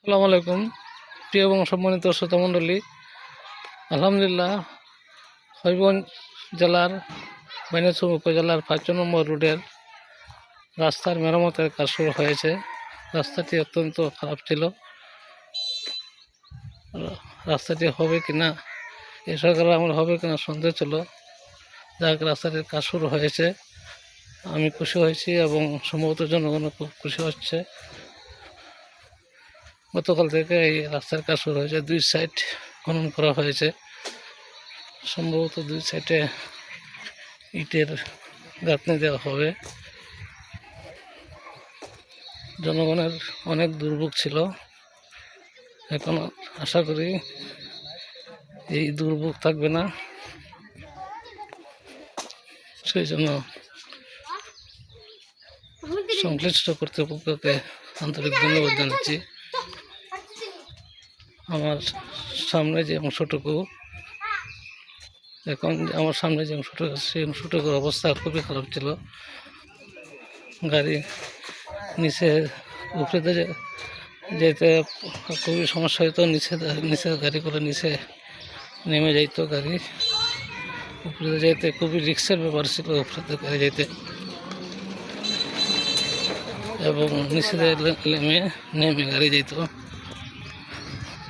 আসসালামু আলাইকুম প্রিয় এবং সম্মানিত শ্রোতামণ্ডলী। আলহামদুলিল্লাহ, হবিগঞ্জ জেলার ময়নাছড়ি উপজেলার ৫ নম্বর রোডের রাস্তার মেরামতের কাজ শুরু হয়েছে। রাস্তাটি অত্যন্ত খারাপ ছিল। রাস্তাটি হবে কিনা এই সরকার আমল হবে কিনা সন্দেহ ছিল। যাক, রাস্তাটির কাজ শুরু হয়েছে, আমি খুশি হয়েছি এবং সম্ভবত জনগণও খুব খুশি হচ্ছে। গতকাল থেকে এই রাস্তার কাজ শুরু হয়েছে। 2 সাইড খনন করা হয়েছে। সম্ভবত 2 সাইডে ইটের গাঁথনি দেওয়া হবে। জনগণের অনেক দুর্ভোগ ছিল, এখন আশা করি এই দুর্ভোগ থাকবে না। সেই জন্য সংশ্লিষ্ট কর্তৃপক্ষকে আন্তরিক ধন্যবাদ জানাচ্ছি। আমার সামনে যে অংশটুকু সেই অংশটুকুর অবস্থা খুবই খারাপ ছিল। গাড়ি নিচে উপরে যেতে খুবই সমস্যা হতো। নিচে গাড়ি করে নিচে নেমে যাইতো। গাড়ি উপরে যেতে খুবই রিক্সের ব্যাপার ছিল, উপরে গাড়ি যেতে এবং নিচে নেমে গাড়ি যেত।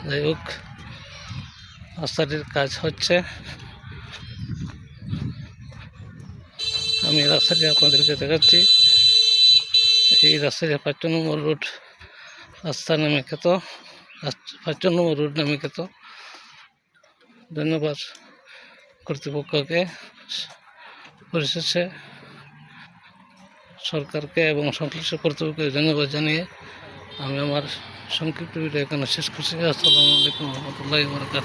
যাই হোক, রাস্তাটির কাজ হচ্ছে। আমি রাস্তাটি আপনাদেরকে দেখাচ্ছি। এই রাস্তাটি ৫ নম্বর রোড রাস্তা নামে খ্যাত, ৫ নম্বর রোড নামে খ্যাত। ধন্যবাদ কর্তৃপক্ষকে, পরিশেষে সরকারকে এবং সংশ্লিষ্ট কর্তৃপক্ষকে ধন্যবাদ জানিয়ে আমি আমার সংক্ষিপ্ত ভিডিও এখানে শেষ করছি। আসসালামু আলাইকুম রহমতুল্লাহি ওয়া বারাকাতুহু।